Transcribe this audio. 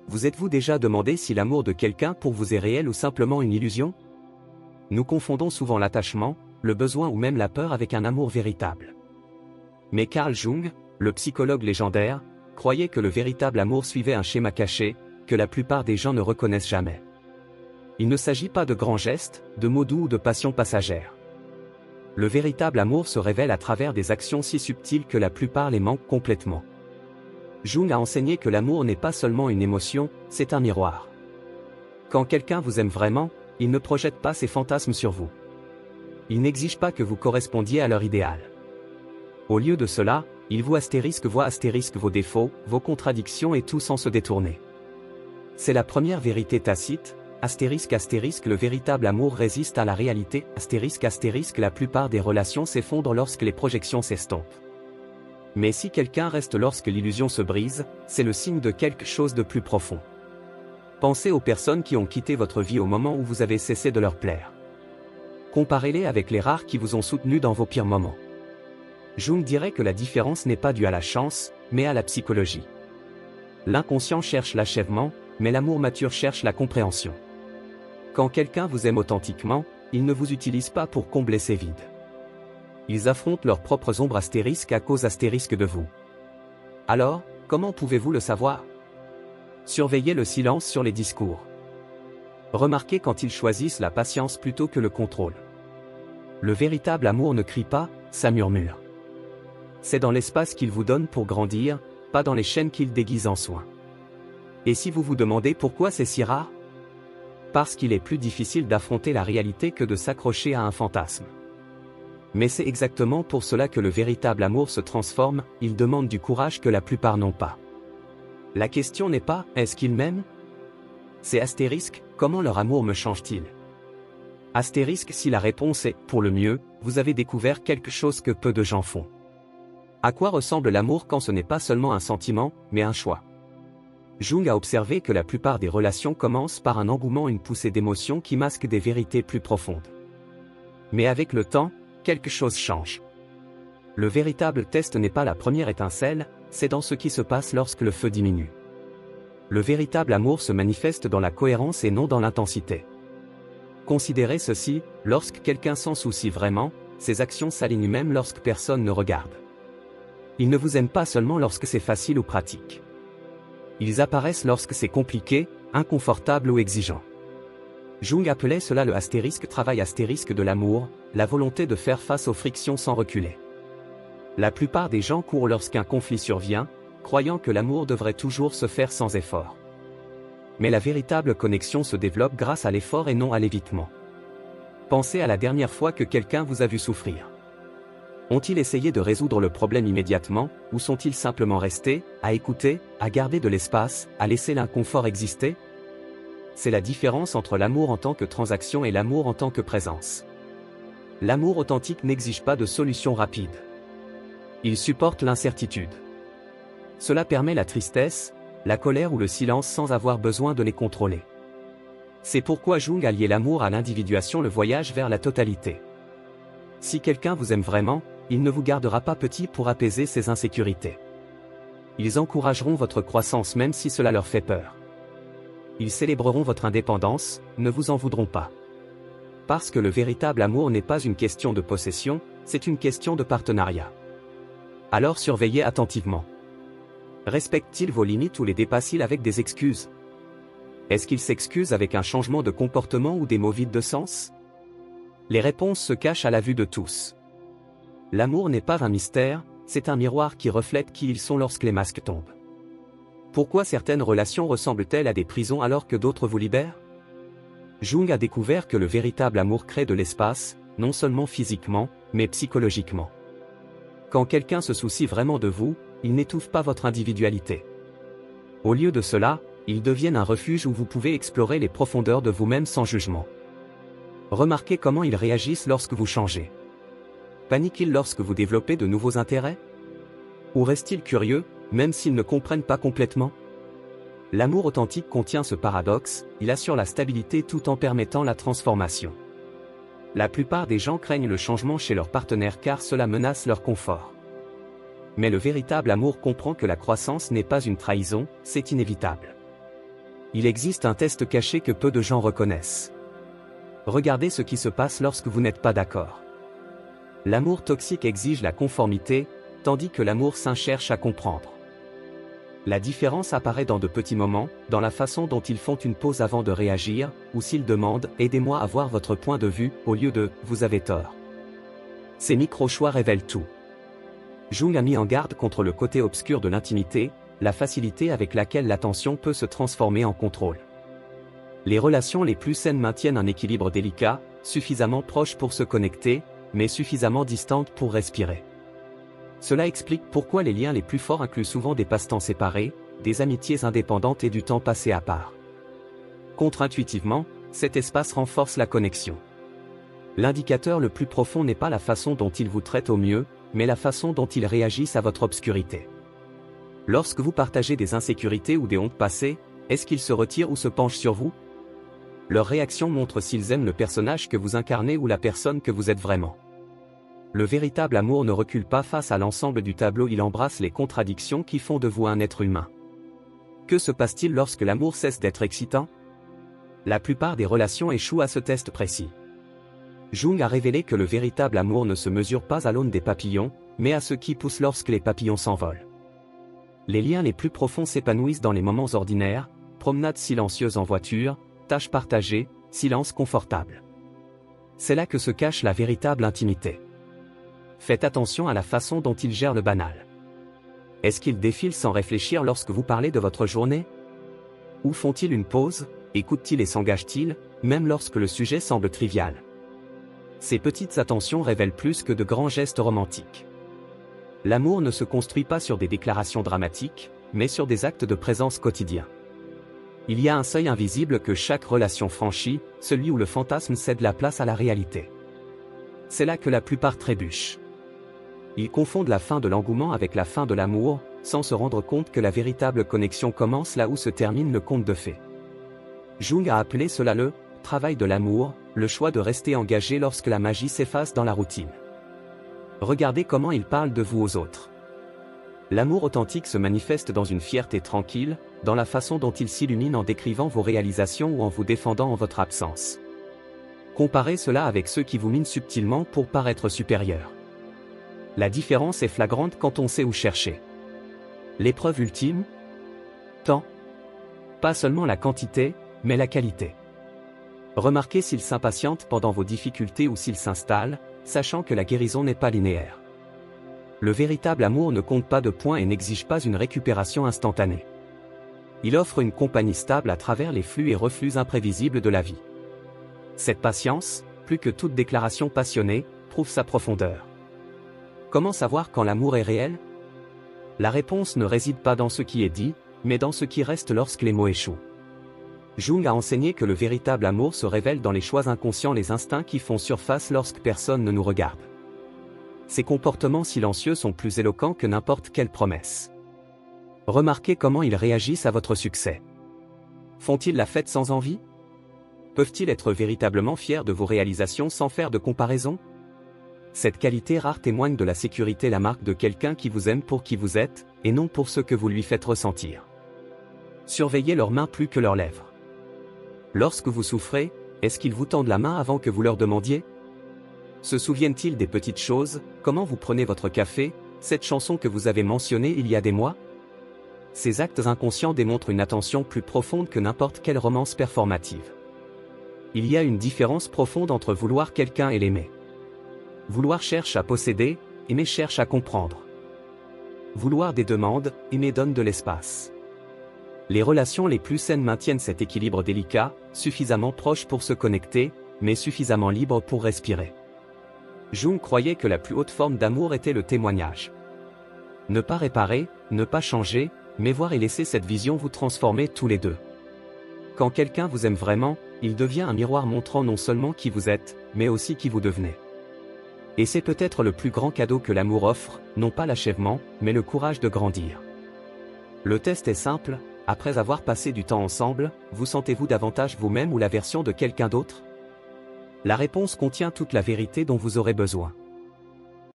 Vous êtes-vous déjà demandé si l'amour de quelqu'un pour vous est réel ou simplement une illusion? Nous confondons souvent l'attachement, le besoin ou même la peur avec un amour véritable. Mais Carl Jung, le psychologue légendaire, croyait que le véritable amour suivait un schéma caché, que la plupart des gens ne reconnaissent jamais. Il ne s'agit pas de grands gestes, de mots doux ou de passions passagères. Le véritable amour se révèle à travers des actions si subtiles que la plupart les manquent complètement. Jung a enseigné que l'amour n'est pas seulement une émotion, c'est un miroir. Quand quelqu'un vous aime vraiment, il ne projette pas ses fantasmes sur vous. Il n'exige pas que vous correspondiez à leur idéal. Au lieu de cela, il voit vos défauts, vos contradictions et tout sans se détourner. C'est la première vérité tacite, le véritable amour résiste à la réalité, la plupart des relations s'effondrent lorsque les projections s'estompent. Mais si quelqu'un reste lorsque l'illusion se brise, c'est le signe de quelque chose de plus profond. Pensez aux personnes qui ont quitté votre vie au moment où vous avez cessé de leur plaire. Comparez-les avec les rares qui vous ont soutenu dans vos pires moments. Jung dirait que la différence n'est pas due à la chance, mais à la psychologie. L'inconscient cherche l'achèvement, mais l'amour mature cherche la compréhension. Quand quelqu'un vous aime authentiquement, il ne vous utilise pas pour combler ses vides. Ils affrontent leurs propres ombres à cause de vous. Alors, comment pouvez-vous le savoir? Surveillez le silence sur les discours. Remarquez quand ils choisissent la patience plutôt que le contrôle. Le véritable amour ne crie pas, ça murmure. C'est dans l'espace qu'il vous donne pour grandir, pas dans les chaînes qu'il déguise en soins. Et si vous vous demandez pourquoi c'est si rare? Parce qu'il est plus difficile d'affronter la réalité que de s'accrocher à un fantasme. Mais c'est exactement pour cela que le véritable amour se transforme, il demande du courage que la plupart n'ont pas. La question n'est pas « est-ce qu'ils m'aiment ?» C'est *, comment leur amour me change-t-il? Si la réponse est « pour le mieux », vous avez découvert quelque chose que peu de gens font. À quoi ressemble l'amour quand ce n'est pas seulement un sentiment, mais un choix? Jung a observé que la plupart des relations commencent par un engouement, une poussée d'émotions qui masquent des vérités plus profondes. Mais avec le temps, quelque chose change. Le véritable test n'est pas la première étincelle, c'est dans ce qui se passe lorsque le feu diminue. Le véritable amour se manifeste dans la cohérence et non dans l'intensité. Considérez ceci, lorsque quelqu'un s'en soucie vraiment, ses actions s'alignent même lorsque personne ne regarde. Ils ne vous aiment pas seulement lorsque c'est facile ou pratique. Ils apparaissent lorsque c'est compliqué, inconfortable ou exigeant. Jung appelait cela le travail de l'amour, la volonté de faire face aux frictions sans reculer. La plupart des gens courent lorsqu'un conflit survient, croyant que l'amour devrait toujours se faire sans effort. Mais la véritable connexion se développe grâce à l'effort et non à l'évitement. Pensez à la dernière fois que quelqu'un vous a vu souffrir. Ont-ils essayé de résoudre le problème immédiatement, ou sont-ils simplement restés, à écouter, à garder de l'espace, à laisser l'inconfort exister? C'est la différence entre l'amour en tant que transaction et l'amour en tant que présence. L'amour authentique n'exige pas de solution rapide. Il supporte l'incertitude. Cela permet la tristesse, la colère ou le silence sans avoir besoin de les contrôler. C'est pourquoi Jung a lié l'amour à l'individuation, le voyage vers la totalité. Si quelqu'un vous aime vraiment, il ne vous gardera pas petit pour apaiser ses insécurités. Ils encourageront votre croissance même si cela leur fait peur. Ils célébreront votre indépendance, ne vous en voudront pas. Parce que le véritable amour n'est pas une question de possession, c'est une question de partenariat. Alors surveillez attentivement. Respecte-t-il vos limites ou les dépasse-t-il avec des excuses? Est-ce qu'il s'excuse avec un changement de comportement ou des mots vides de sens? Les réponses se cachent à la vue de tous. L'amour n'est pas un mystère, c'est un miroir qui reflète qui ils sont lorsque les masques tombent. Pourquoi certaines relations ressemblent-elles à des prisons alors que d'autres vous libèrent? Jung a découvert que le véritable amour crée de l'espace, non seulement physiquement, mais psychologiquement. Quand quelqu'un se soucie vraiment de vous, il n'étouffe pas votre individualité. Au lieu de cela, ils deviennent un refuge où vous pouvez explorer les profondeurs de vous-même sans jugement. Remarquez comment ils réagissent lorsque vous changez. Paniquent-ils lorsque vous développez de nouveaux intérêts? Ou restent-ils curieux, même s'ils ne comprennent pas complètement? L'amour authentique contient ce paradoxe, il assure la stabilité tout en permettant la transformation. La plupart des gens craignent le changement chez leur partenaire car cela menace leur confort. Mais le véritable amour comprend que la croissance n'est pas une trahison, c'est inévitable. Il existe un test caché que peu de gens reconnaissent. Regardez ce qui se passe lorsque vous n'êtes pas d'accord. L'amour toxique exige la conformité, tandis que l'amour sain cherche à comprendre. La différence apparaît dans de petits moments, dans la façon dont ils font une pause avant de réagir, ou s'ils demandent « aidez-moi à voir votre point de vue » au lieu de « vous avez tort ». Ces micro-choix révèlent tout. Jung a mis en garde contre le côté obscur de l'intimité, la facilité avec laquelle l'attention peut se transformer en contrôle. Les relations les plus saines maintiennent un équilibre délicat, suffisamment proche pour se connecter, mais suffisamment distantes pour respirer. Cela explique pourquoi les liens les plus forts incluent souvent des passe-temps séparés, des amitiés indépendantes et du temps passé à part. Contre-intuitivement, cet espace renforce la connexion. L'indicateur le plus profond n'est pas la façon dont il vous traite au mieux, mais la façon dont ils réagissent à votre obscurité. Lorsque vous partagez des insécurités ou des hontes passées, est-ce qu'ils se retirent ou se penchent sur vous? Leur réaction montre s'ils aiment le personnage que vous incarnez ou la personne que vous êtes vraiment. Le véritable amour ne recule pas face à l'ensemble du tableau, il embrasse les contradictions qui font de vous un être humain. Que se passe-t-il lorsque l'amour cesse d'être excitant? La plupart des relations échouent à ce test précis. Jung a révélé que le véritable amour ne se mesure pas à l'aune des papillons, mais à ce qui pousse lorsque les papillons s'envolent. Les liens les plus profonds s'épanouissent dans les moments ordinaires, promenades silencieuses en voiture, tâches partagées, silence confortable. C'est là que se cache la véritable intimité. Faites attention à la façon dont ils gèrent le banal. Est-ce qu'ils défilent sans réfléchir lorsque vous parlez de votre journée? Ou font-ils une pause, écoutent-ils et s'engagent-ils, même lorsque le sujet semble trivial? Ces petites attentions révèlent plus que de grands gestes romantiques. L'amour ne se construit pas sur des déclarations dramatiques, mais sur des actes de présence quotidiens. Il y a un seuil invisible que chaque relation franchit, celui où le fantasme cède la place à la réalité. C'est là que la plupart trébuchent. Ils confondent la fin de l'engouement avec la fin de l'amour, sans se rendre compte que la véritable connexion commence là où se termine le conte de fées. Jung a appelé cela le « travail de l'amour », le choix de rester engagé lorsque la magie s'efface dans la routine. Regardez comment il parle de vous aux autres. L'amour authentique se manifeste dans une fierté tranquille, dans la façon dont il s'illumine en décrivant vos réalisations ou en vous défendant en votre absence. Comparez cela avec ceux qui vous minent subtilement pour paraître supérieurs. La différence est flagrante quand on sait où chercher. L'épreuve ultime? Temps. Pas seulement la quantité, mais la qualité. Remarquez s'il s'impatiente pendant vos difficultés ou s'il s'installe, sachant que la guérison n'est pas linéaire. Le véritable amour ne compte pas de points et n'exige pas une récupération instantanée. Il offre une compagnie stable à travers les flux et reflux imprévisibles de la vie. Cette patience, plus que toute déclaration passionnée, prouve sa profondeur. Comment savoir quand l'amour est réel? La réponse ne réside pas dans ce qui est dit, mais dans ce qui reste lorsque les mots échouent. Jung a enseigné que le véritable amour se révèle dans les choix inconscients, les instincts qui font surface lorsque personne ne nous regarde. Ces comportements silencieux sont plus éloquents que n'importe quelle promesse. Remarquez comment ils réagissent à votre succès. Font-ils la fête sans envie? Peuvent-ils être véritablement fiers de vos réalisations sans faire de comparaison? Cette qualité rare témoigne de la sécurité, la marque de quelqu'un qui vous aime pour qui vous êtes, et non pour ce que vous lui faites ressentir. Surveillez leurs mains plus que leurs lèvres. Lorsque vous souffrez, est-ce qu'ils vous tendent la main avant que vous leur demandiez? Se souviennent-ils des petites choses, comment vous prenez votre café, cette chanson que vous avez mentionnée il y a des mois? Ces actes inconscients démontrent une attention plus profonde que n'importe quelle romance performative. Il y a une différence profonde entre vouloir quelqu'un et l'aimer. Vouloir cherche à posséder, aimer cherche à comprendre. Vouloir des demandes, aimer donne de l'espace. Les relations les plus saines maintiennent cet équilibre délicat, suffisamment proche pour se connecter, mais suffisamment libre pour respirer. Jung croyait que la plus haute forme d'amour était le témoignage. Ne pas réparer, ne pas changer, mais voir et laisser cette vision vous transformer tous les deux. Quand quelqu'un vous aime vraiment, il devient un miroir montrant non seulement qui vous êtes, mais aussi qui vous devenez. Et c'est peut-être le plus grand cadeau que l'amour offre, non pas l'achèvement, mais le courage de grandir. Le test est simple. Après avoir passé du temps ensemble, vous sentez-vous davantage vous-même ou la version de quelqu'un d'autre? La réponse contient toute la vérité dont vous aurez besoin.